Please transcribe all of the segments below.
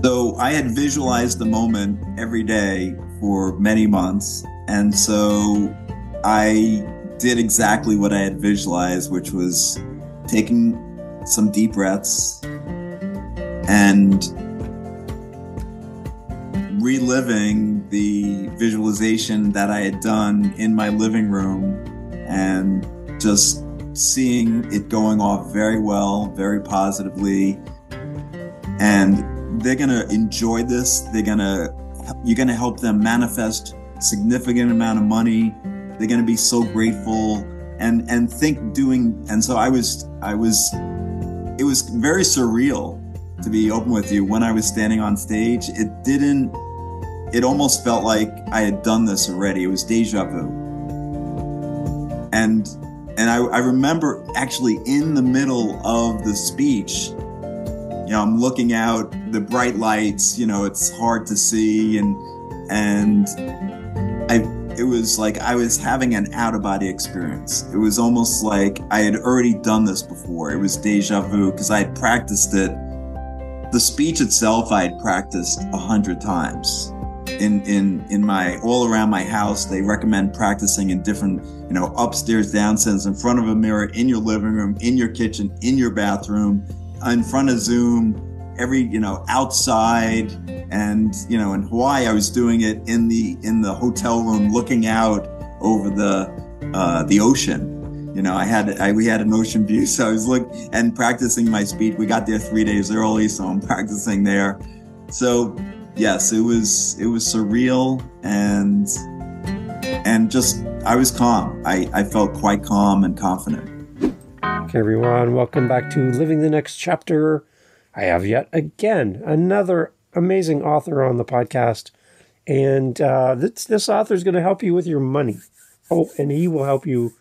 So I had visualized the moment every day for many months. And so I did exactly what I had visualized, which was taking some deep breaths and reliving the visualization that I had done in my living room and just seeing it going off very well, very positively. And they're going to enjoy this. You're going to help them manifest significant amount of money. They're going to be so grateful and so it was very surreal, to be open with you. When I was standing on stage, it almost felt like I had done this already. It was deja vu. And I remember actually in the middle of the speech, I'm looking out, the bright lights, it's hard to see. It was like I was having an out-of-body experience. It was almost like I had already done this before. It was deja vu because I had practiced it. The speech itself, I had practiced 100 times. In my, all around my house, they recommend practicing in different, upstairs, downstairs, in front of a mirror, in your living room, in your kitchen, in your bathroom, in front of Zoom, outside. And, in Hawaii, I was doing it in the hotel room, looking out over the ocean. We had an ocean view, so I was and practicing my speech. We got there 3 days early, so I'm practicing there. So yes, it was surreal and just, I was calm. I felt quite calm and confident. Okay, everyone, welcome back to Living the Next Chapter. I have yet again another amazing author on the podcast, and this author is going to help you with your money. Oh, and he will help you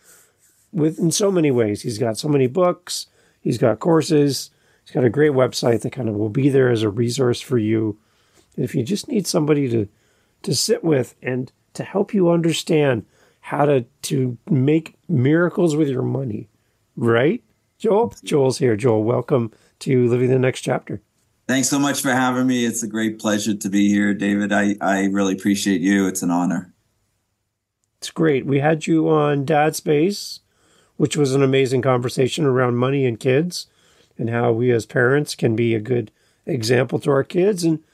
in so many ways. He's got so many books, he's got courses, he's got a great website that kind of will be there as a resource for you. And if you just need somebody to sit with and to help you understand how to make miracles with your money, right? Joel? Joel's here. Joel, welcome to Living the Next Chapter. Thanks so much for having me. It's a great pleasure to be here, David. I really appreciate you. It's an honor. It's great. We had you on Dad Space, which was an amazing conversation around money and kids and how we as parents can be a good example to our kids and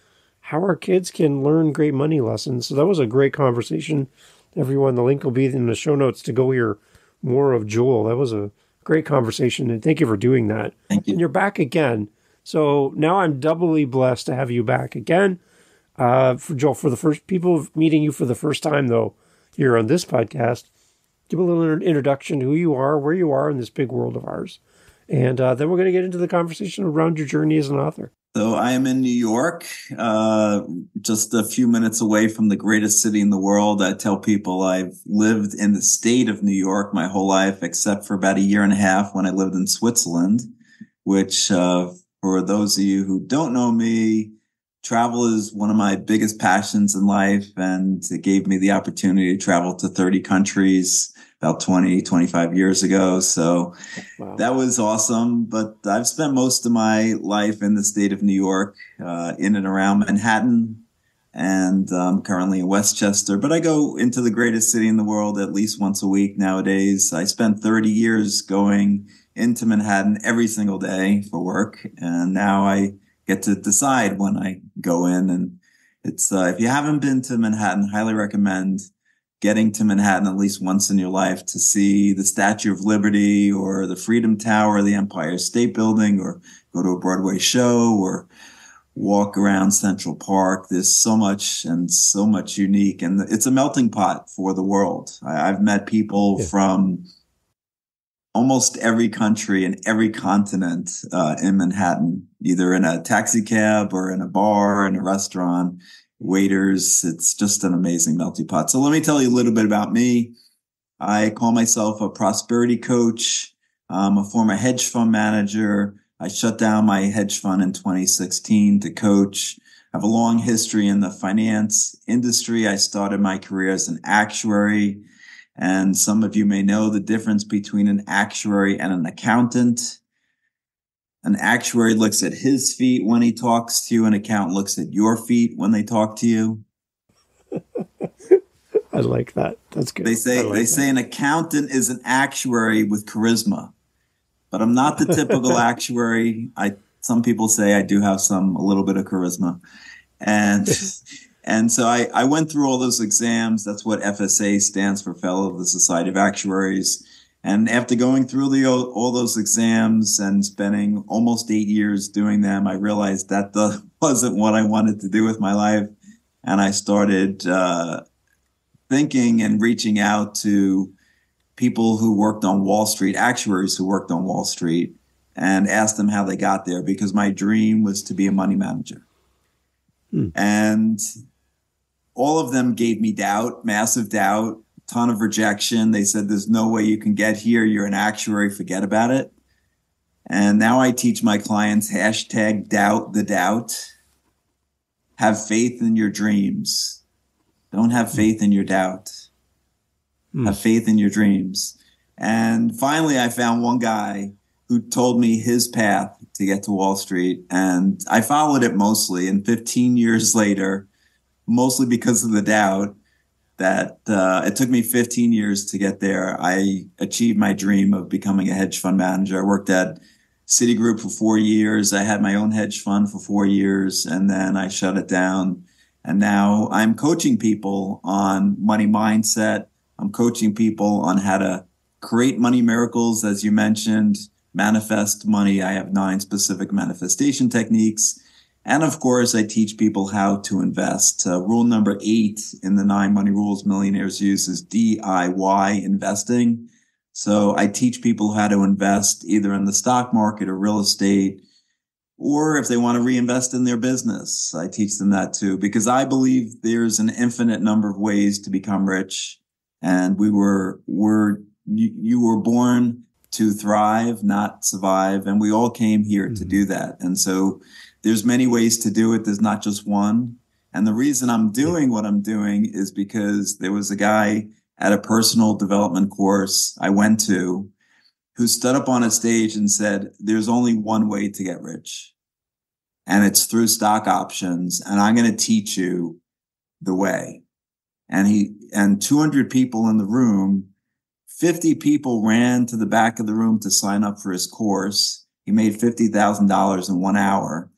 how our kids can learn great money lessons. So that was a great conversation. Everyone, the link will be in the show notes to go hear more of Joel. That was a great conversation, and thank you for doing that. Thank you. And you're back again. So now I'm doubly blessed to have you back again. For Joel, for the first people meeting you for the first time, though, here on this podcast, give a little introduction to who you are, where you are in this big world of ours. And then we're going to get into the conversation around your journey as an author. So I am in New York, just a few minutes away from the greatest city in the world. I tell people I've lived in the state of New York my whole life, except for about a year and a half when I lived in Switzerland, which, for those of you who don't know me, travel is one of my biggest passions in life. And it gave me the opportunity to travel to 30 countries about 25 years ago. So wow. That was awesome. But I've spent most of my life in the state of New York, in and around Manhattan, and currently in Westchester. But I go into the greatest city in the world at least once a week nowadays. I spent 30 years going into Manhattan every single day for work. And now I get to decide when I go in. And it's, if you haven't been to Manhattan, highly recommend getting to Manhattan at least once in your life to see the Statue of Liberty or the Freedom Tower, or the Empire State Building, or go to a Broadway show or walk around Central Park. There's so much unique, and it's a melting pot for the world. I've met people from almost every country and every continent in Manhattan, either in a taxi cab or in a bar, in a restaurant. Waiters, it's just an amazing melting pot. So let me tell you a little bit about me. I call myself a prosperity coach. I'm a former hedge fund manager. I shut down my hedge fund in 2016 to coach. I have a long history in the finance industry. I started my career as an actuary, and some of you may know the difference between an actuary and an accountant. An actuary looks at his feet when he talks to you. An accountant looks at your feet when they talk to you. I like that. That's good. They say an accountant is an actuary with charisma, but I'm not the typical actuary. Some people say I do have a little bit of charisma. And so I went through all those exams. That's what FSA stands for, Fellow of the Society of Actuaries. And after going through all those exams and spending almost 8 years doing them, I realized that wasn't what I wanted to do with my life. And I started thinking and reaching out to people who worked on Wall Street, actuaries who worked on Wall Street, and asked them how they got there, because my dream was to be a money manager. And all of them gave me doubt, massive doubt, ton of rejection. They said, there's no way you can get here. You're an actuary. Forget about it. And now I teach my clients #doubt the doubt. Have faith in your dreams. Don't have faith in your doubt. Have faith in your dreams. And finally, I found one guy who told me his path to get to Wall Street. And I followed it mostly. And 15 years later, mostly because of the doubt, that it took me 15 years to get there, I achieved my dream of becoming a hedge fund manager. I worked at Citigroup for 4 years. I had my own hedge fund for 4 years, and then I shut it down. And now I'm coaching people on money mindset. I'm coaching people on how to create money miracles, as you mentioned, manifest money. I have 9 specific manifestation techniques. And of course, I teach people how to invest. Rule number 8 in the 9 money rules millionaires use is DIY investing. So I teach people how to invest either in the stock market or real estate, or if they want to reinvest in their business, I teach them that too, because I believe there's an infinite number of ways to become rich. And you were born to thrive, not survive. And we all came here to do that. And so there's many ways to do it. There's not just one. And the reason I'm doing what I'm doing is because there was a guy at a personal development course I went to who stood up on a stage and said, there's only one way to get rich, and it's through stock options. And I'm going to teach you the way. And 200 people in the room, 50 people ran to the back of the room to sign up for his course. He made $50,000 in 1 hour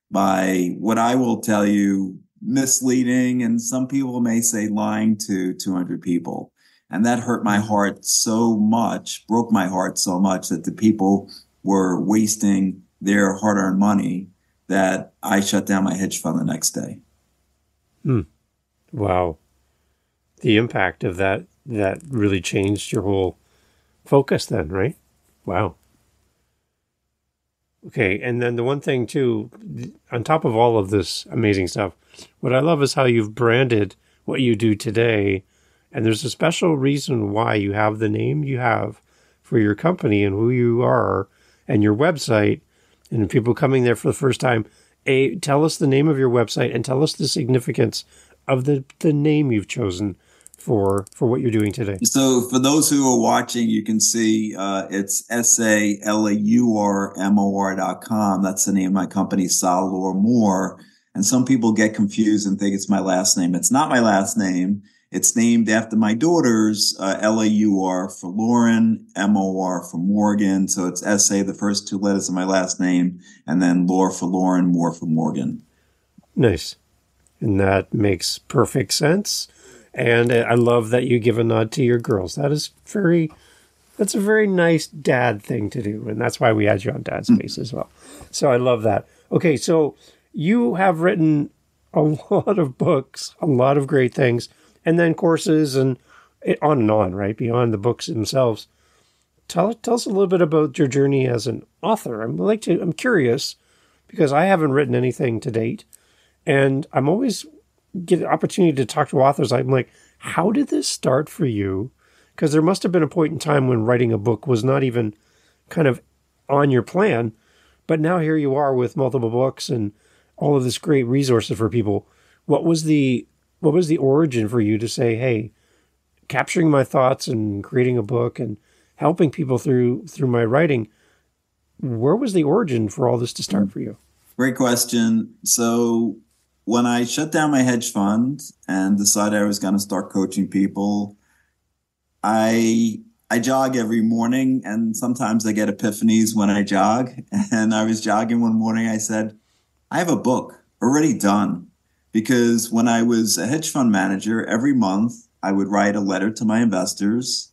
by, what I will tell you, misleading, and some people may say lying to 200 people. And that hurt my heart so much, broke my heart so much, that the people were wasting their hard-earned money, that I shut down my hedge fund the next day. Wow. The impact of that really changed your whole focus then, right? Wow. Okay, and then the one thing too, on top of all of this amazing stuff, what I love is how you've branded what you do today. And there's a special reason why you have the name you have for your company and who you are and your website. And people coming there for the first time, tell us the name of your website and tell us the significance of the name you've chosen for what you're doing today. So for those who are watching, you can see it's SALAURMOR.com. That's the name of my company, Salor More. And some people get confused and think it's my last name. It's not my last name. It's named after my daughters, LAUR for Lauren, MOR for Morgan. So it's SA, the first 2 letters of my last name, and then Laur for Lauren, Moore for Morgan. Nice. And that makes perfect sense. And I love that you give a nod to your girls. That's a very nice dad thing to do. And that's why we had you on Dad Space as well. So I love that. Okay, so you have written a lot of books, a lot of great things, and then courses and on, right? Beyond the books themselves. Tell us a little bit about your journey as an author. I'm curious, because I haven't written anything to date, and I'm always get an opportunity to talk to authors. I'm like, how did this start for you? Because there must have been a point in time when writing a book was not even kind of on your plan, but now here you are with multiple books and all of this great resources for people. What was the origin for you to say, hey, capturing my thoughts and creating a book and helping people through my writing, where was the origin for all this to start for you? Great question. So when I shut down my hedge fund and decided I was going to start coaching people, I jog every morning, and sometimes I get epiphanies when I jog. And I was jogging one morning. I said, I have a book already done, because when I was a hedge fund manager, every month I would write a letter to my investors,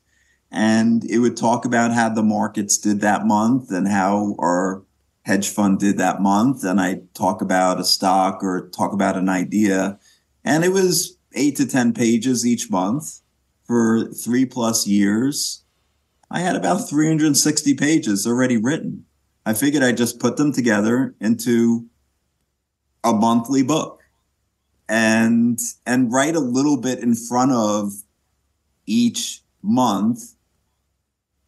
and it would talk about how the markets did that month and how our hedge fund did that month. And I talk about a stock or talk about an idea. And it was 8 to 10 pages each month for 3+ years. I had about 360 pages already written. I figured I'd just put them together into a monthly book and write a little bit in front of each month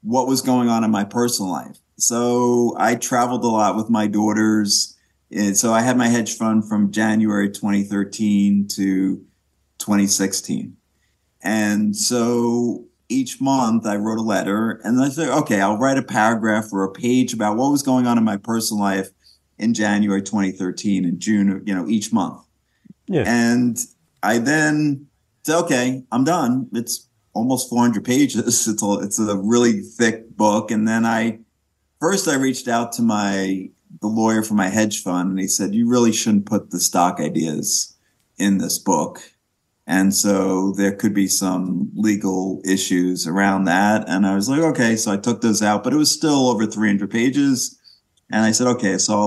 what was going on in my personal life. So I traveled a lot with my daughters. And so I had my hedge fund from January 2013 to 2016. And so each month I wrote a letter, and I said, okay, I'll write a paragraph or a page about what was going on in my personal life in January 2013 and June, each month. Yeah. And I then said, okay, I'm done. It's almost 400 pages. It's a really thick book. And then I reached out to the lawyer for my hedge fund, and he said, you really shouldn't put the stock ideas in this book. And so there could be some legal issues around that. And I was like, okay. So I took those out, but it was still over 300 pages. And I said, okay, so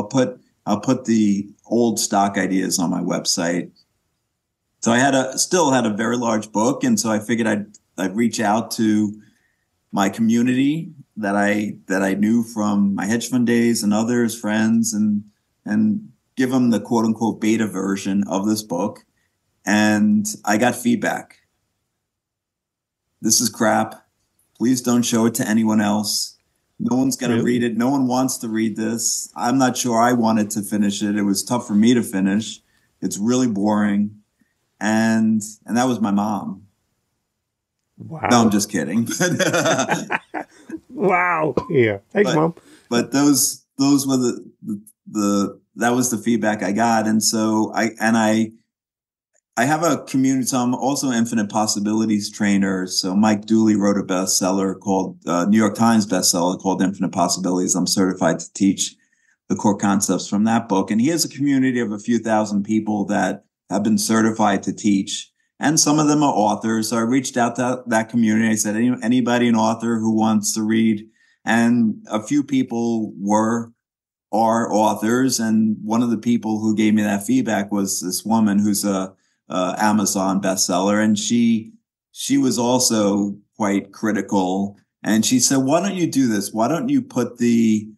I'll put the old stock ideas on my website. So I still had a very large book. And so I figured I'd reach out to my community that I knew from my hedge fund days and others, friends, and give them the quote unquote beta version of this book. And I got feedback. This is crap. Please don't show it to anyone else. No one's going to read it. No one wants to read this. I'm not sure I wanted to finish it. It was tough for me to finish. It's really boring. And that was my mom. Wow. No, I'm just kidding. Wow. Yeah. Thanks, Mom. But those were that was the feedback I got. And so I have a community. So I'm also an Infinite Possibilities trainer. So Mike Dooley wrote a bestseller called New York Times bestseller called Infinite Possibilities. I'm certified to teach the core concepts from that book. And he has a community of a few thousand people that have been certified to teach. And some of them are authors. So I reached out to that community. I said, anybody an author who wants to read? And a few people are authors. And one of the people who gave me that feedback was this woman who's a Amazon bestseller. And she was also quite critical. And she said, why don't you do this? Why don't you put the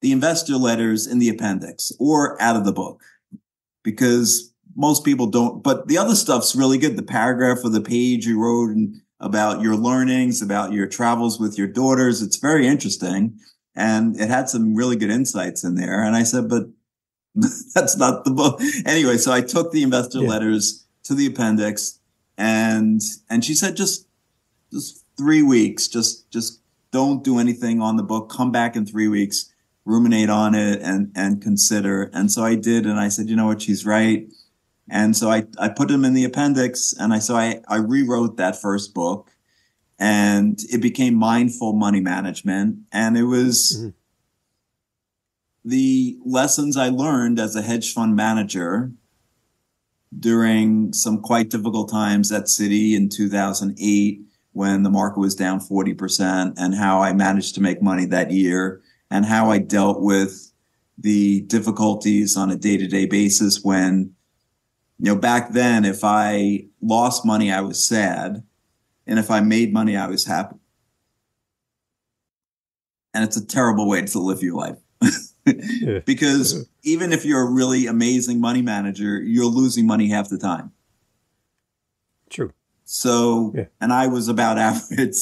investor letters in the appendix or out of the book? Because most people don't, but the other stuff's really good. The paragraph or the page you wrote about your learnings, about your travels with your daughters. It's very interesting. And it had some really good insights in there. And I said, but that's not the book. Anyway, so I took the investor letters to the appendix, and she said, just 3 weeks, just don't do anything on the book. Come back in 3 weeks, ruminate on it and consider. And so I did. And I said, you know what? She's right. And so I put them in the appendix, and I rewrote that first book, and it became Mindful Money Management. And it was the lessons I learned as a hedge fund manager during some quite difficult times at Citi in 2008, when the market was down 40%, and how I managed to make money that year, and how I dealt with the difficulties on a day-to-day basis when, back then, if I lost money, I was sad. And if I made money, I was happy. And it's a terrible way to live your life. Because even if you're a really amazing money manager, you're losing money half the time. True. So, and I was about average.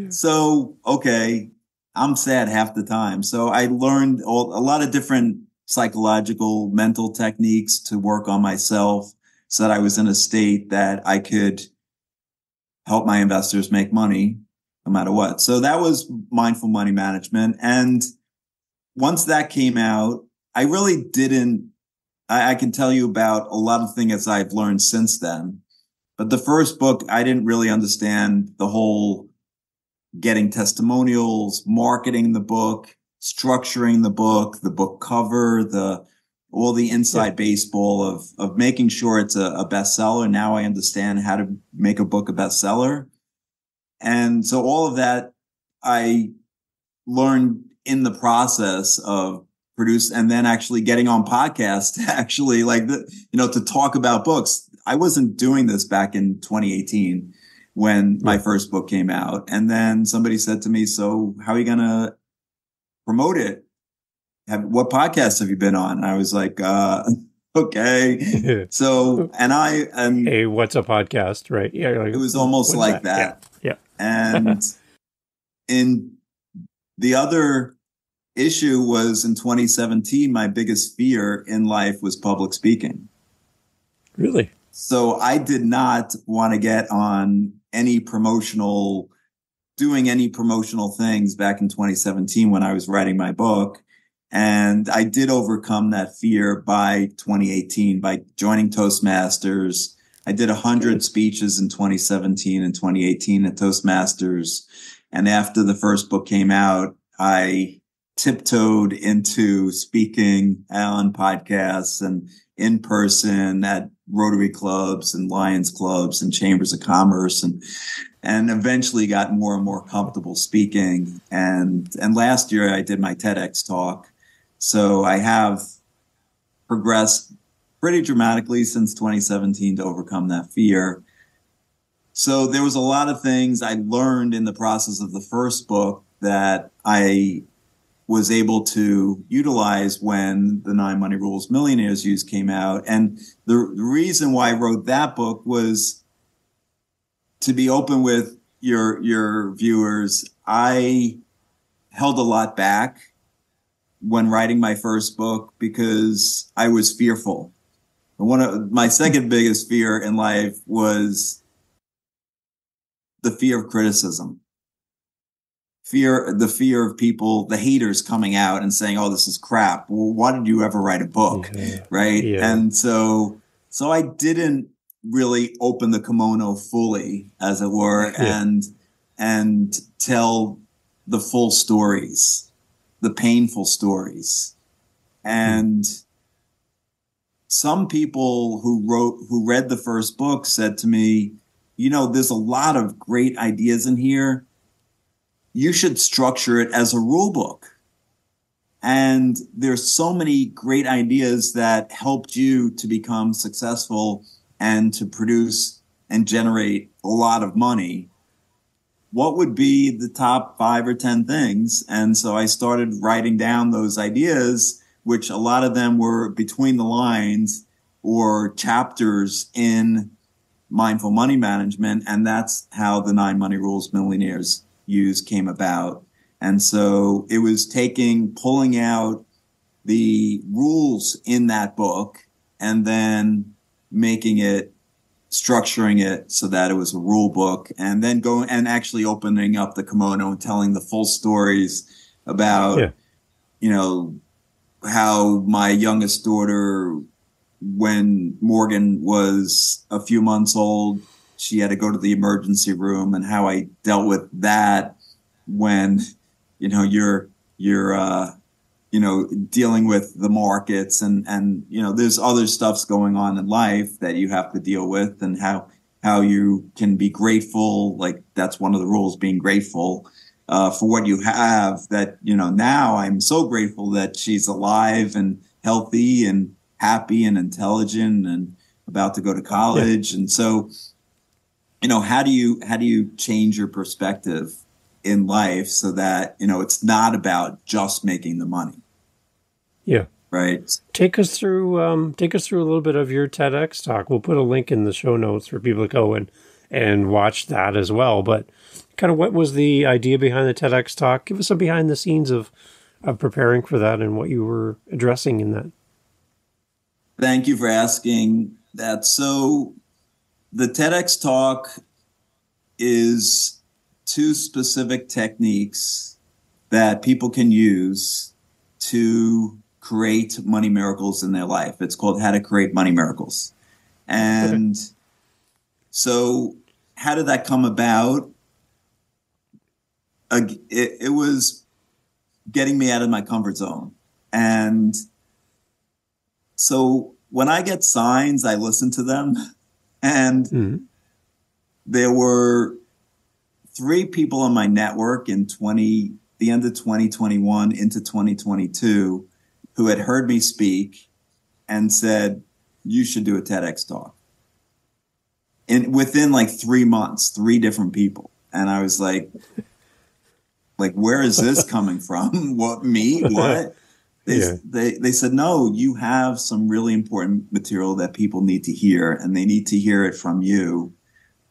So, okay, I'm sad half the time. So I learned a lot of different psychological, mental techniques to work on myself so that I was in a state that I could help my investors make money no matter what. So that was Mindful Money Management. And once that came out, I really didn't, I can tell you about a lot of things I've learned since then. But the first book, I didn't really understand the whole getting testimonials, marketing the book, structuring the book cover, all the inside baseball of making sure it's a bestseller. Now I understand how to make a book a bestseller. And so all of that I learned in the process of produce and then actually getting on podcasts, actually to talk about books. I wasn't doing this back in 2018 when my first book came out. And then somebody said to me, so how are you going to promote it? What podcast have you been on? And I was like, okay. So, hey, what's a podcast? Right. Yeah. It was almost like that. Yeah. And in the other issue was in 2017, my biggest fear in life was public speaking. Really? So I did not want to get on doing any promotional things back in 2017 when I was writing my book. And I did overcome that fear by 2018 by joining Toastmasters. I did 100 speeches in 2017 and 2018 at Toastmasters. And after the first book came out, I tiptoed into speaking on podcasts and in person at Rotary clubs and Lions clubs and chambers of commerce and eventually got more and more comfortable speaking. And last year I did my TEDx talk. So I have progressed pretty dramatically since 2017 to overcome that fear. So there was a lot of things I learned in the process of the first book that I was able to utilize when the 9 Money Rules Millionaires Use came out. And the reason why I wrote that book was to be open with your viewers. I held a lot back when writing my first book because I was fearful. And my second biggest fear in life was the fear of criticism. The fear of people, the haters coming out and saying, oh, this is crap. Well, why did you ever write a book? Right. Yeah. And so I didn't really open the kimono fully, as it were, and tell the full stories, the painful stories. And some people who read the first book said to me, there's a lot of great ideas in here. You should structure it as a rule book. And there's so many great ideas that helped you to become successful and to produce and generate a lot of money. What would be the top 5 or 10 things? And so I started writing down those ideas, which a lot of them were between the lines or chapters in mindful money management. And that's how the 9 Money Rules Millionaires Use came about. And so it was pulling out the rules in that book and then structuring it so that it was a rule book, and then going and actually opening up the kimono and telling the full stories about, how my youngest daughter, when Morgan was a few months old, she had to go to the emergency room, and how I dealt with that when, you're dealing with the markets and there's other stuffs going on in life that you have to deal with, and how you can be grateful. Like, that's one of the rules, being grateful, for what you have. That, now I'm so grateful that she's alive and healthy and happy and intelligent and about to go to college. Yeah. And so, how do you change your perspective in life so that, it's not about just making the money? Yeah. Right. Take us through a little bit of your TEDx talk. We'll put a link in the show notes for people to go and watch that as well. But kind of what was the idea behind the TEDx talk? Give us some behind the scenes of preparing for that and what you were addressing in that. Thank you for asking that. So the TEDx talk is 2 specific techniques that people can use to create money miracles in their life. It's called How to Create Money Miracles. And so how did that come about? It was getting me out of my comfort zone. And so when I get signs, I listen to them. And there were 3 people on my network in the end of 2021 into 2022 who had heard me speak and said, you should do a TEDx talk. And within like 3 months, 3 different people. And I was like, where is this coming from? What, me? What? They said, no, you have some really important material that people need to hear, and they need to hear it from you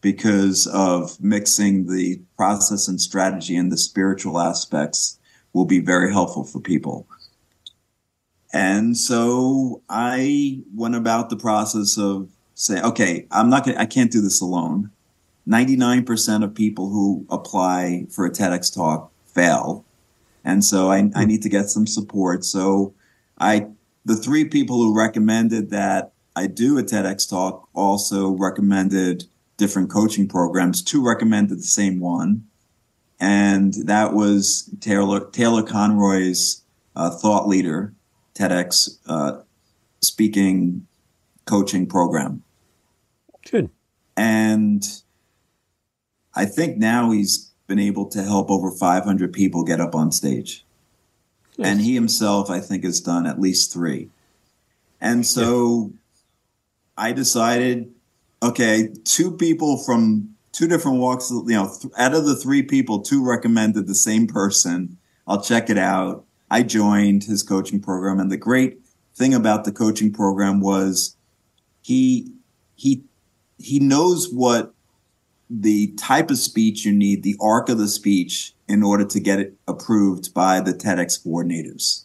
because of mixing the process and strategy, and the spiritual aspects will be very helpful for people. And so I went about the process of saying, okay, I can't do this alone. 99% of people who apply for a TEDx talk fail. And so I need to get some support. So the 3 people who recommended that I do a TEDx talk also recommended different coaching programs. 2 recommended the same one. And that was Taylor Conroy's Thought Leader TEDx speaking coaching program. Good. And I think now he's been able to help over 500 people get up on stage. Yes. And he himself, I think, has done at least 3. And so I decided, okay, 2 people from 2 different walks, out of the 3 people, 2 recommended the same person. I'll check it out. I joined his coaching program. And the great thing about the coaching program was he knows what the type of speech you need, the arc of the speech, in order to get it approved by the TEDx coordinators.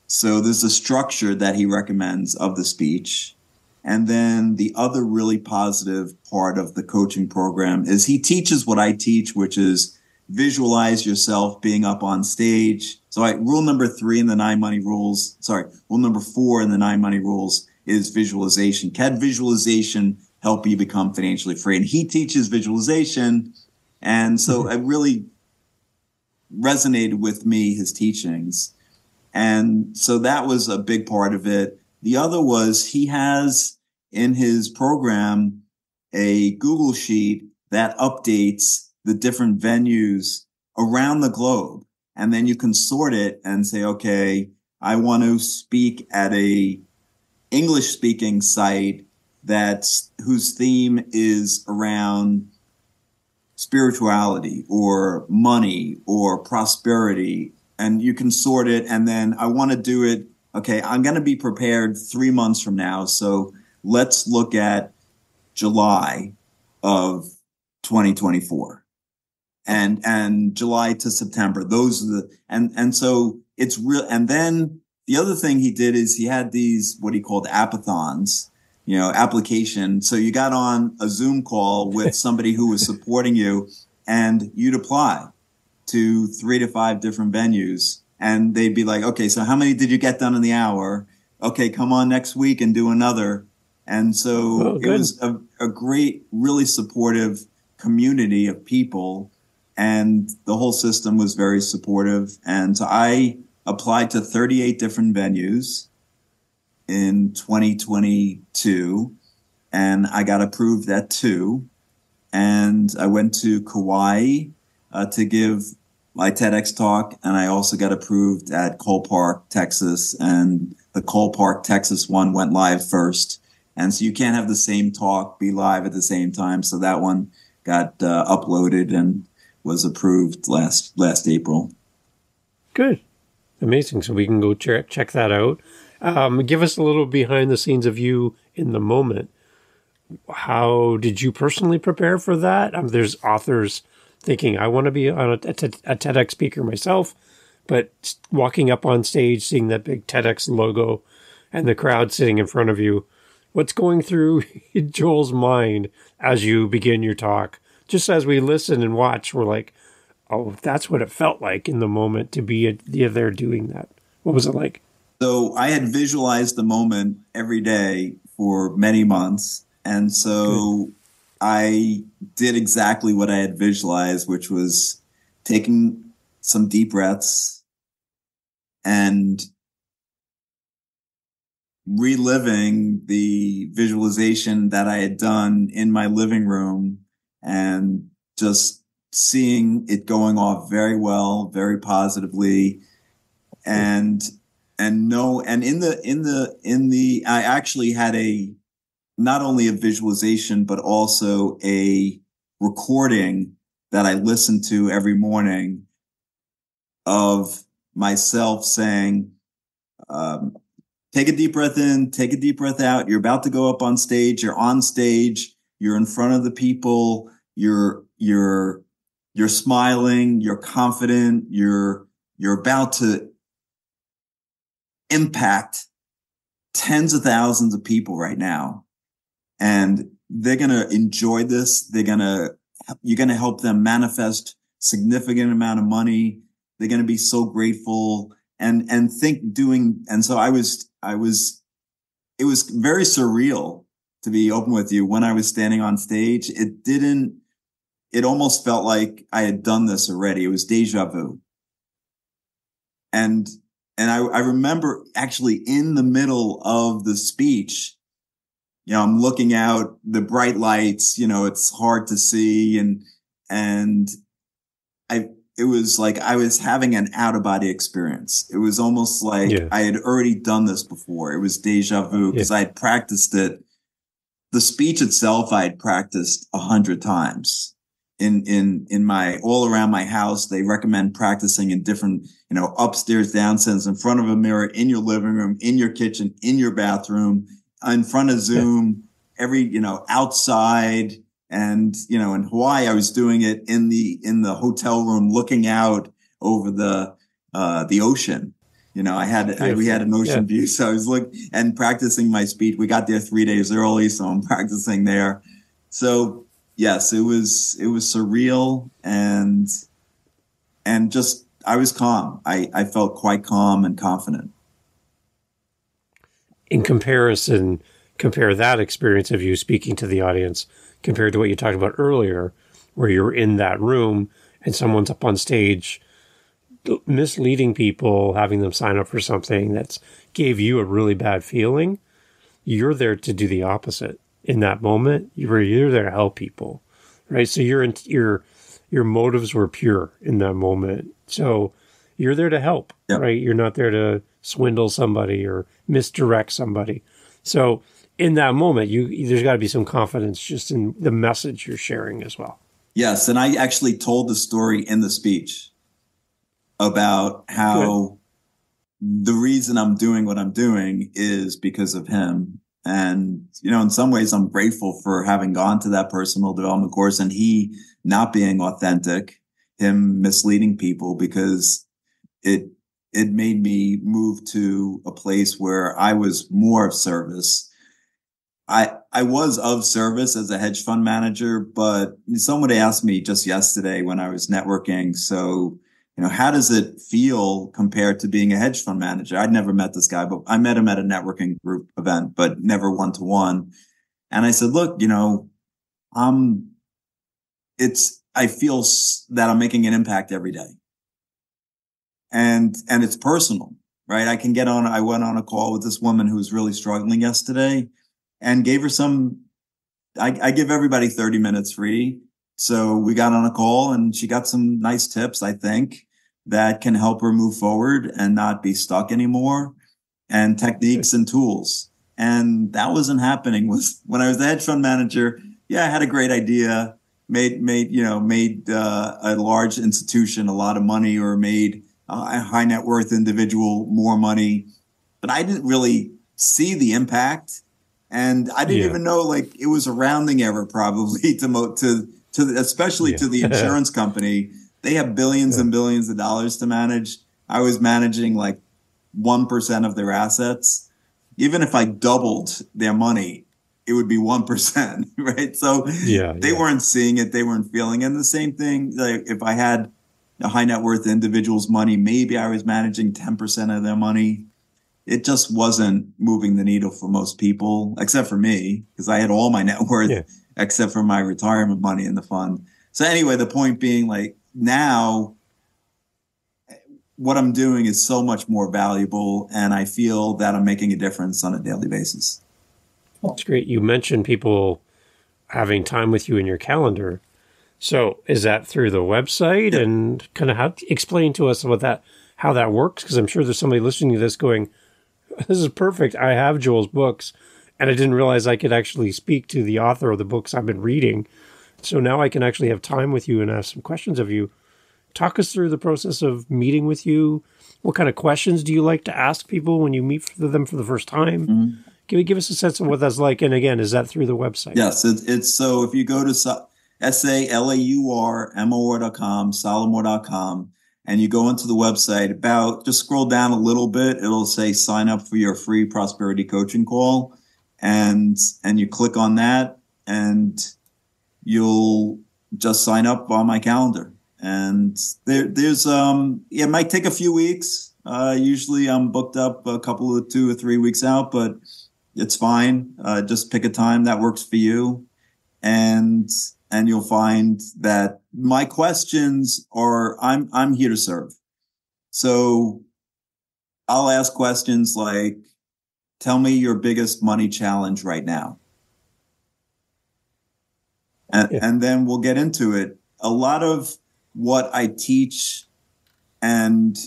So there's a structure that he recommends of the speech. And then the other really positive part of the coaching program is he teaches what I teach, which is visualize yourself being up on stage. So rule number 3 in the 9 money rules, rule number 4 in the 9 money rules is visualization. Can visualization help you become financially free? And he teaches visualization. And so it really resonated with me, his teachings. And so that was a big part of it. The other was he has in his program a Google sheet that updates the different venues around the globe. And then you can sort it and say, okay, I want to speak at a English speaking site whose theme is around spirituality or money or prosperity. And you can sort it. And then I want to do it. Okay, I'm going to be prepared 3 months from now. So let's look at July of 2024 and July to September. Those are and so it's real. And then the other thing he did is he had these, what he called apathons, application. So you got on a Zoom call with somebody who was supporting you, and you'd apply to 3 to 5 different venues. And they'd be like, okay, so how many did you get done in the hour? Okay, come on next week and do another. And so it was a great, really supportive community of people. And the whole system was very supportive. And so I applied to 38 different venues in 2022. And I got approved at 2. And I went to Kauai to give my TEDx talk, and I also got approved at Cole Park, Texas, and the Cole Park, Texas one went live first. And so you can't have the same talk be live at the same time. So that one got uploaded and was approved last April. Good. Amazing. So we can go check that out. Give us a little behind the scenes of you in the moment. How did you personally prepare for that? There's authors thinking, I want to be on a TEDx speaker myself, but walking up on stage, seeing that big TEDx logo and the crowd sitting in front of you, what's going through Joel's mind as you begin your talk? Just as we listen and watch, we're like, oh, that's what it felt like in the moment to be there doing that. What was it like? So I had visualized the moment every day for many months. And Good. so I did exactly what I had visualized, which was taking some deep breaths and reliving the visualization that I had done in my living room and just seeing it going off very well, very positively. Good. And no, and I actually had a not only a visualization but also a recording that I listened to every morning of myself saying, um, take a deep breath in, take a deep breath out. You're about to go up on stage. You're on stage. You're in front of the people. You're smiling. You're confident. You're about to impact tens of thousands of people right now. And they're going to enjoy this. You're going to help them manifest significant amount of money. They're going to be so grateful and so it was very surreal, to be open with you. When I was standing on stage, it almost felt like I had done this already. It was deja vu. And, I remember actually in the middle of the speech, I'm looking out the bright lights, it's hard to see. And it was like I was having an out of body experience. It was almost like Yeah. I had already done this before. It was deja vu Yeah. because I had practiced it. The speech itself, I had practiced 100 times in my all around my house. They recommend practicing in different, upstairs, downstairs, in front of a mirror, in your living room, in your kitchen, in your bathroom, in front of Yeah. Zoom, outside. And, in Hawaii, I was doing it in the hotel room, looking out over the ocean. We had an Yeah. ocean view. So I was and practicing my speech. We got there 3 days early, so I'm practicing there. So yes, it was surreal and just, I was calm. I felt quite calm and confident. In comparison, compare that experience of you speaking to the audience compared to what you talked about earlier, where you're in that room and someone's up on stage misleading people, having them sign up for something that's gave you a really bad feeling. You're there to do the opposite in that moment. You're there to help people, right? So your motives were pure in that moment. So you're there to help, Yep. right? You're not there to swindle somebody or misdirect somebody. So in that moment, there's got to be some confidence just in the message you're sharing as well. Yes. And I actually told the story in the speech about how the reason I'm doing what I'm doing is because of him. And, in some ways I'm grateful for having gone to that personal development course and he not being authentic, him misleading people, because it made me move to a place where I was more of service. I was of service as a hedge fund manager, but someone asked me just yesterday when I was networking. So, how does it feel compared to being a hedge fund manager? I'd never met this guy, but I met him at a networking group event, but never one to one. And I said, look, um, I feel that I'm making an impact every day. And it's personal, right? I went on a call with this woman who was really struggling yesterday and gave her I give everybody 30 minutes free. So we got on a call and she got some nice tips, I think, that can help her move forward and not be stuck anymore, and techniques and tools. And that wasn't happening when I was the hedge fund manager. Yeah, I had a great idea, made a large institution a lot of money, or made a high net worth individual more money, but I didn't really see the impact. And I didn't even know, it was a rounding error probably especially to the insurance company. They have billions and billions of dollars to manage. I was managing 1% of their assets. Even if I doubled their money, it would be 1%, right? So they weren't seeing it. They weren't feeling it. And the same thing, if I had a high net worth individual's money. Maybe I was managing 10% of their money. It just wasn't moving the needle for most people, except for me, because I had all my net worth Yeah. except for my retirement money in the fund. So anyway, the point being, like, now what I'm doing is so much more valuable, and I feel that I'm making a difference on a daily basis. That's great. You mentioned people having time with you in your calendar. So is that through the website? Yep. And kind of explain to us how that works? Because I'm sure there's somebody listening to this going, this is perfect. I have Joel's books, and I didn't realize I could actually speak to the author of the books I've been reading. So now I can actually have time with you and ask some questions of you. Talk us through the process of meeting with you. What kind of questions do you like to ask people when you meet them for the first time? Mm-hmm. Give us a sense of what that's like. And again, is that through the website? Yes, it's so if you go to SALAURMOR.com, Salamore.com, and you go into the website, just scroll down a little bit, it'll say sign up for your free prosperity coaching call. And you click on that, and you'll just sign up on my calendar. And there's it might take a few weeks. Usually I'm booked up a couple of 2 or 3 weeks out, but it's fine. Just pick a time that works for you. And you'll find that my questions are, I'm here to serve. So I'll ask questions like, tell me your biggest money challenge right now. And then we'll get into it. A lot of what I teach and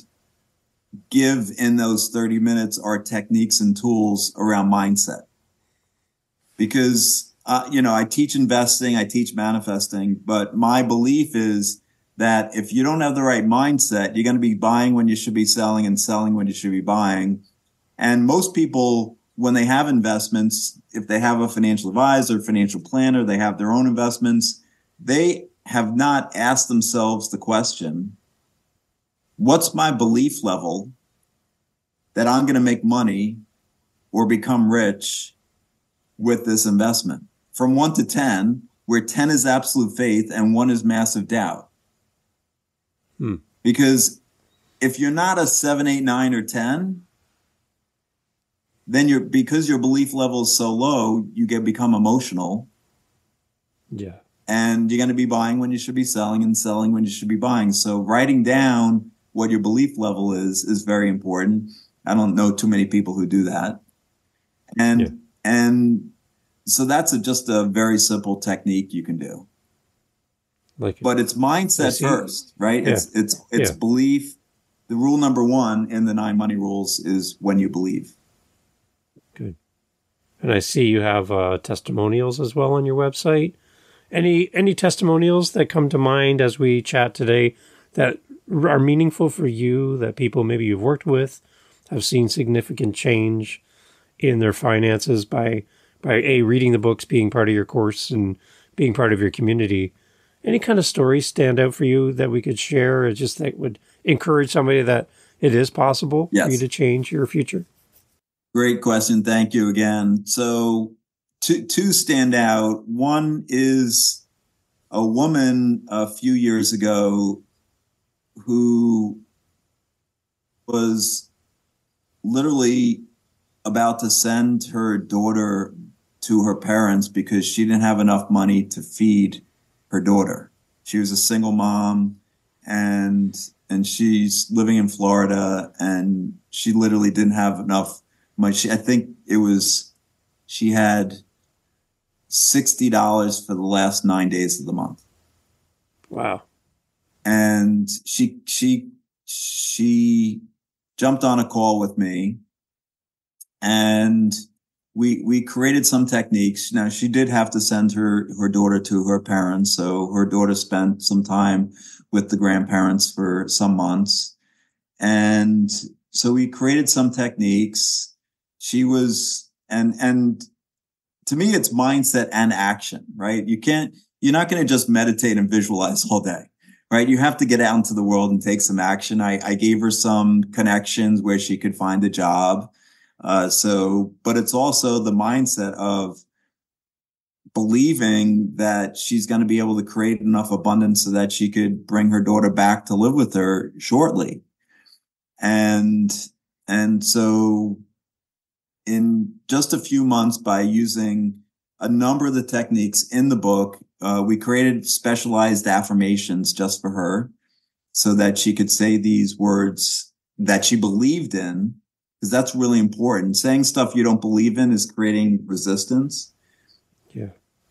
give in those 30 minutes are techniques and tools around mindset. Because, I teach investing, I teach manifesting, but my belief is that if you don't have the right mindset, you're going to be buying when you should be selling and selling when you should be buying. And most people, when they have investments, if they have a financial advisor, financial planner, they have their own investments, they have not asked themselves the question, what's my belief level that I'm going to make money or become rich with this investment? From 1 to 10, where 10 is absolute faith and 1 is massive doubt. Because if you're not a 7, 8, 9, or 10, then because your belief level is so low, you become emotional. Yeah. And you're going to be buying when you should be selling and selling when you should be buying. So writing down what your belief level is very important. I don't know too many people who do that. And so that's just a very simple technique you can do. But it's mindset first, right? Yeah. It's belief. The rule number 1 in the 9 money rules is when you believe. Good. And I see you have testimonials as well on your website. Any testimonials that come to mind as we chat today that are meaningful for you, that people maybe you've worked with have seen significant change in their finances by reading the books, being part of your course, and being part of your community? Any kind of stories stand out for you that we could share, or just that would encourage somebody that it is possible for you to change your future? Great question. Thank you again. So two stand out. One is a woman a few years ago who was literally about to send her daughter to her parents because she didn't have enough money to feed her daughter. She was a single mom, and she's living in Florida, and she literally didn't have enough money. I think she had $60 for the last 9 days of the month. Wow. And she jumped on a call with me, and we created some techniques. Now, she did have to send her daughter to her parents. So her daughter spent some time with the grandparents for some months. And so we created some techniques. She was, and to me, it's mindset and action, right? You're not going to just meditate and visualize all day, right? You have to get out into the world and take some action. I gave her some connections where she could find a job. But it's also the mindset of believing that she's going to be able to create enough abundance so that she could bring her daughter back to live with her shortly. And so in just a few months, by using a number of the techniques in the book, we created specialized affirmations just for her so that she could say these words that she believed in, because that's really important. Saying stuff you don't believe in is creating resistance. Yeah.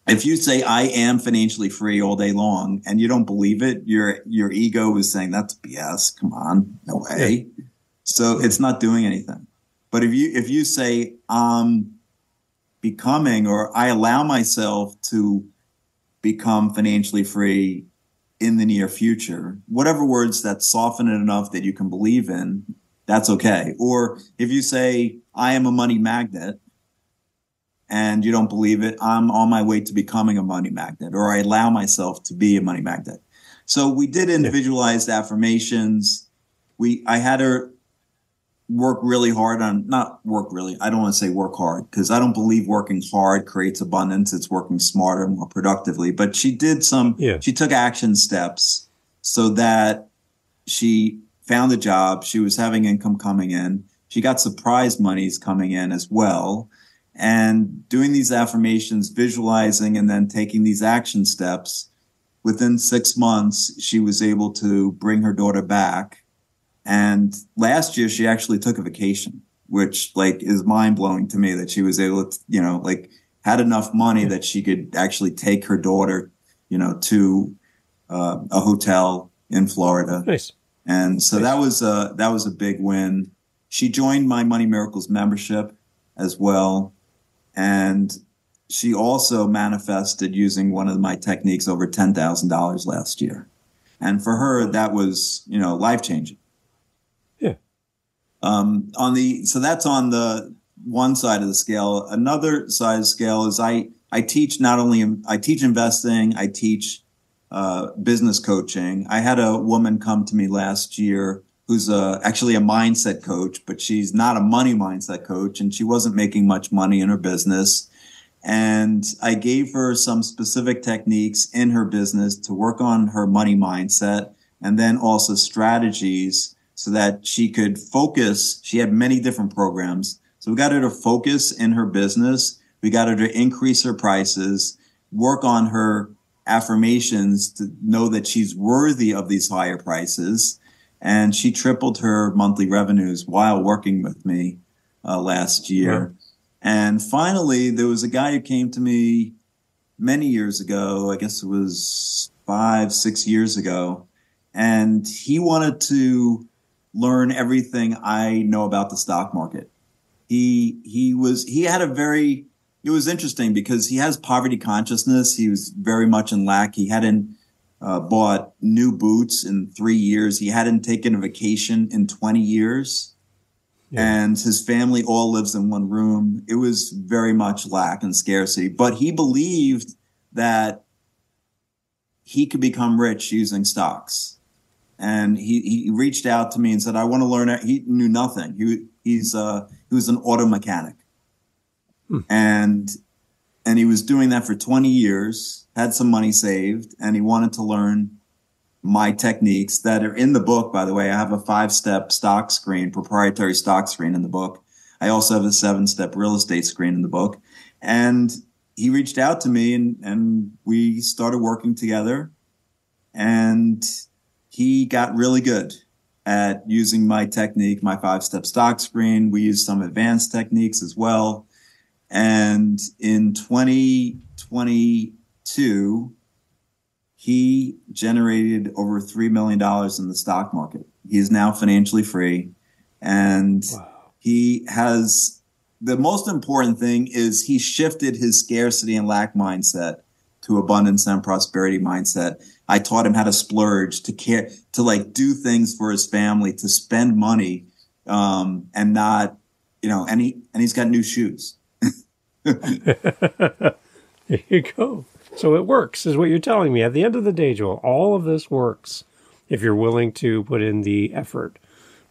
If you say, I am financially free all day long and you don't believe it, your ego is saying that's BS. Come on. No way. Yeah. So it's not doing anything. But if you say, I'm becoming, or I allow myself to become financially free in the near future, whatever words that soften it enough that you can believe in, that's okay. Or if you say, I am a money magnet, and you don't believe it, I'm on my way to becoming a money magnet, or I allow myself to be a money magnet. So we did individualized affirmations. I had her work really hard on, not work really, I don't want to say work hard, because I don't believe working hard creates abundance. It's working smarter, more productively. But she did she took action steps so that she found a job. She was having income coming in. She got surprise monies coming in as well. And doing these affirmations, visualizing, and then taking these action steps, within 6 months, she was able to bring her daughter back. And last year, she actually took a vacation, which is mind blowing to me that she was able to, had enough money that she could actually take her daughter, to a hotel in Florida. Nice. And so that was a big win. She joined my Money Miracles membership as well. And she also manifested using one of my techniques over $10,000 last year. And for her, that was, life-changing. Yeah. So that's on the one side of the scale. Another side of the scale is I teach I teach investing, I teach business coaching. I had a woman come to me last year who's actually a mindset coach, but she's not a money mindset coach, and she wasn't making much money in her business. And I gave her some specific techniques in her business to work on her money mindset, and then also strategies so that she could focus. She had many different programs. So we got her to focus in her business. We got her to increase her prices, work on her affirmations to know that she's worthy of these higher prices. And she tripled her monthly revenues while working with me last year. Wow. And finally, there was a guy who came to me many years ago. I guess it was 5-6 years ago. And he wanted to learn everything I know about the stock market. It was interesting because he has poverty consciousness. He was very much in lack. He hadn't bought new boots in 3 years. He hadn't taken a vacation in 20 years. Yeah. And his family all lives in one room. It was very much lack and scarcity. But he believed that he could become rich using stocks. And he reached out to me and said, I want to learn. He knew nothing. He was an auto mechanic. And he was doing that for 20 years, had some money saved, and he wanted to learn my techniques that are in the book. By the way, I have a 5-step stock screen, proprietary stock screen in the book. I also have a 7-step real estate screen in the book. And he reached out to me and we started working together, and he got really good at using my technique, my 5-step stock screen. We used some advanced techniques as well. And in 2022, he generated over $3 million in the stock market. He is now financially free. And he has, the most important thing is he shifted his scarcity and lack mindset to abundance and prosperity mindset. I taught him how to splurge, to care, to do things for his family, to spend money, and not, and he's got new shoes. There you go. So it works, is what you're telling me. At the end of the day, Joel, all of this works if you're willing to put in the effort,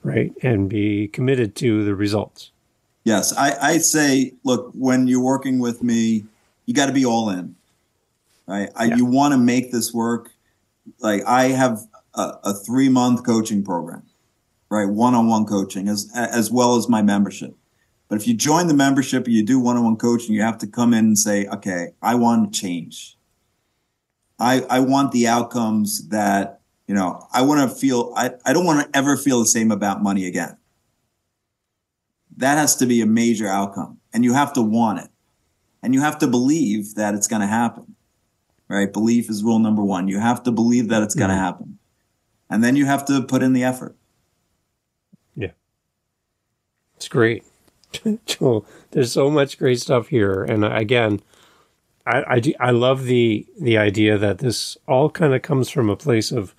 right? And be committed to the results. Yes. I say, look, when you're working with me, you got to be all in. right? Yeah. You want to make this work. Like I have a 3-month coaching program, right? One-on-one coaching as well as my membership. But if you join the membership and you do one-on-one coaching, you have to come in and say, okay, I want to change. I want the outcomes that, I want to feel, I don't want to ever feel the same about money again. That has to be a major outcome, and you have to want it, and you have to believe that it's going to happen, right? Belief is rule number one. You have to believe that it's going to happen, and then you have to put in the effort. Yeah. It's great. Joel, there's so much great stuff here. And again, I love the idea that this all kind of comes from a place of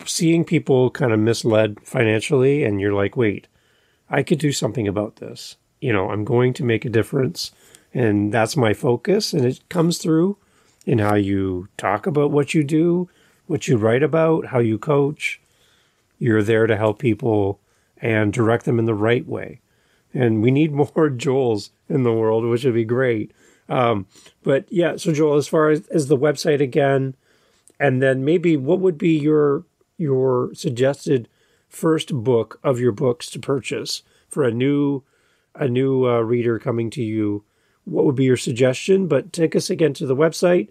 seeing people kind of misled financially, and you're like, wait, I could do something about this. I'm going to make a difference, and that's my focus. And it comes through in how you talk about what you do, what you write about, how you coach. You're there to help people and direct them in the right way. And we need more Joels in the world, which would be great. But yeah, so Joel, as far as the website again, and then maybe what would be your suggested first book of your books to purchase for a new reader coming to you? What would be your suggestion? But take us again to the website,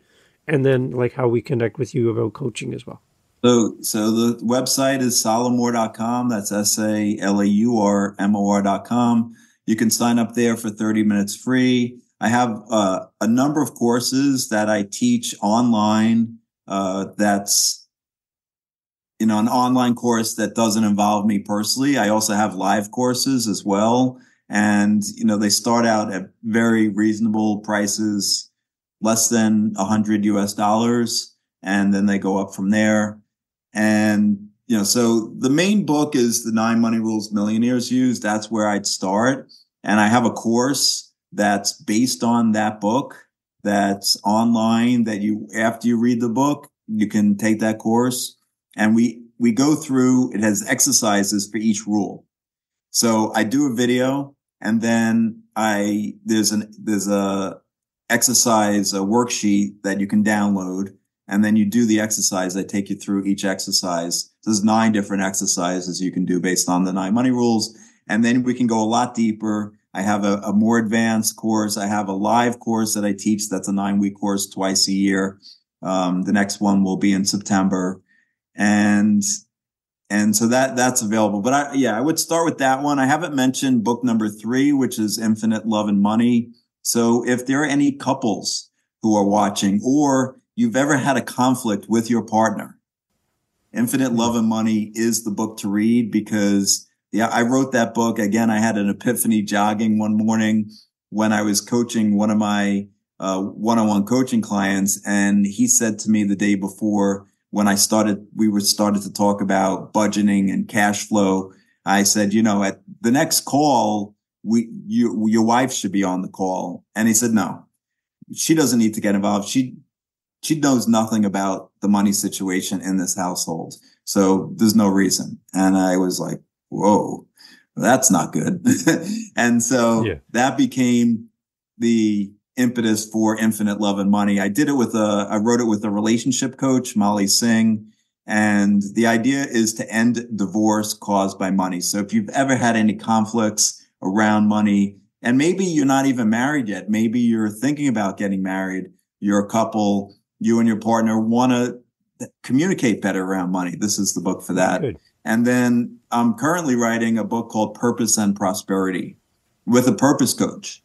and then like how we connect with you about coaching as well. So the website is salamour.com. That's SALAURMOR.com. You can sign up there for 30 minutes free. I have a number of courses that I teach online. That's, an online course that doesn't involve me personally. I also have live courses as well. And, they start out at very reasonable prices, less than $100 and then they go up from there. And, so the main book is the 9 Money Rules Millionaires Use. That's where I'd start. And I have a course that's based on that book that's online that after you read the book, you can take that course. And we go through, it has exercises for each rule. So I do a video, and then there's a exercise, a worksheet that you can download. And then you do the exercise. I take you through each exercise. There's 9 different exercises you can do based on the 9 money rules. And then we can go a lot deeper. I have a more advanced course. I have a live course that I teach. That's a 9-week course twice a year. The next one will be in September. And so that's available. But I would start with that one. I haven't mentioned book number 3, which is Infinite Love and Money. So if there are any couples who are watching, or you've ever had a conflict with your partner, Infinite Love and Money is the book to read, because I wrote that book. Again, I had an epiphany jogging one morning when I was coaching one of my one-on-one coaching clients. And he said to me the day before, when we started to talk about budgeting and cash flow, I said, at the next call, your wife should be on the call. And he said, no, she doesn't need to get involved. She knows nothing about the money situation in this household. So there's no reason. And I was like, whoa, that's not good. And so that became the impetus for Infinite Love and Money. I wrote it with a relationship coach, Molly Singh. And the idea is to end divorce caused by money. So if you've ever had any conflicts around money, and maybe you're not even married yet, maybe you're thinking about getting married, you're a couple, you and your partner want to communicate better around money, this is the book for that. Good. And then I'm currently writing a book called Purpose and Prosperity with a purpose coach,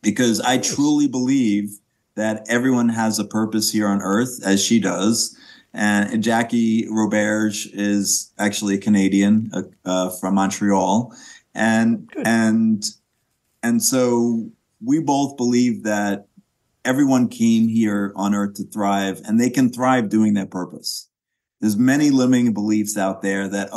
because I truly believe that everyone has a purpose here on earth, as she does. And Jackie Roberge is actually a Canadian from Montreal. And so we both believe that everyone came here on earth to thrive, and they can thrive doing their purpose. There's many limiting beliefs out there that,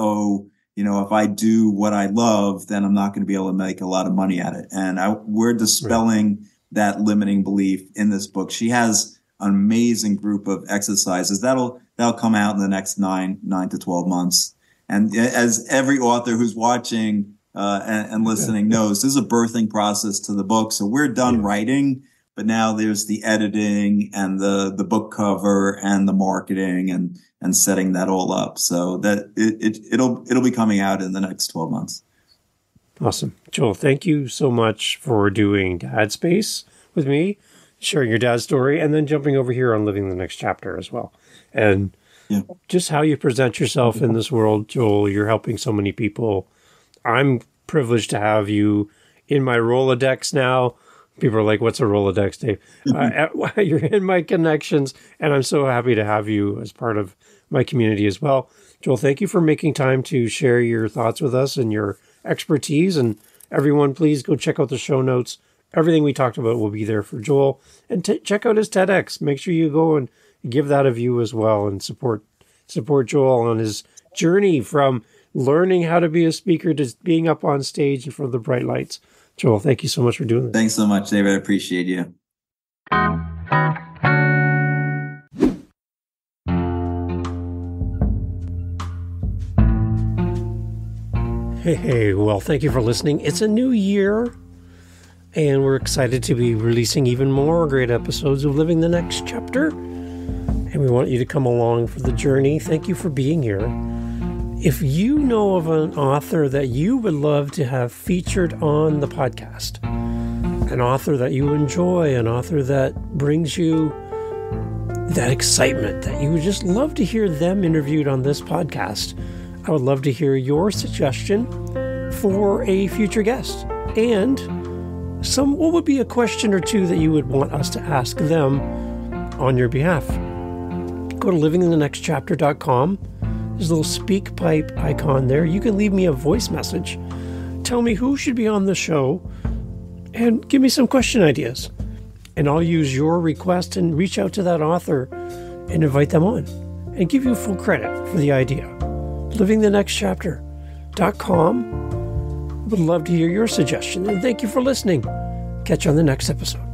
if I do what I love, then I'm not going to be able to make a lot of money at it. And we're dispelling that limiting belief in this book. She has an amazing group of exercises that'll come out in the next 9 to 12 months. And as every author who's watching and listening knows, there's a birthing process to the book. So we're done writing. but now there's the editing and the book cover and the marketing and setting that all up. So that it'll be coming out in the next 12 months. Awesome. Joel, thank you so much for doing Dad Space with me, sharing your dad's story, and then jumping over here on Living the Next Chapter as well. And just how you present yourself in this world, Joel. You're helping so many people. I'm privileged to have you in my Rolodex now. People are like, what's a Rolodex, Dave? You're in my connections, and I'm so happy to have you as part of my community as well. Joel, thank you for making time to share your thoughts with us and your expertise. And everyone, please go check out the show notes. Everything we talked about will be there for Joel. And check out his TEDx. Make sure you go and give that a view as well and support Joel on his journey from learning how to be a speaker to being up on stage in front of the bright lights. Joel, thank you so much for doing this. Thanks so much, David. I appreciate you. Hey, well, thank you for listening. It's a new year, and we're excited to be releasing even more great episodes of Living the Next Chapter. And we want you to come along for the journey. Thank you for being here. If you know of an author that you would love to have featured on the podcast, an author that you enjoy, an author that brings you that excitement, that you would just love to hear them interviewed on this podcast, I would love to hear your suggestion for a future guest. And what would be a question or two that you would want us to ask them on your behalf? Go to livinginthenextchapter.com. There's a little speak pipe icon there. You can leave me a voice message. Tell me who should be on the show and give me some question ideas. And I'll use your request and reach out to that author and invite them on and give you full credit for the idea. livinginthenextchapter.com. Would love to hear your suggestion. And thank you for listening. Catch you on the next episode.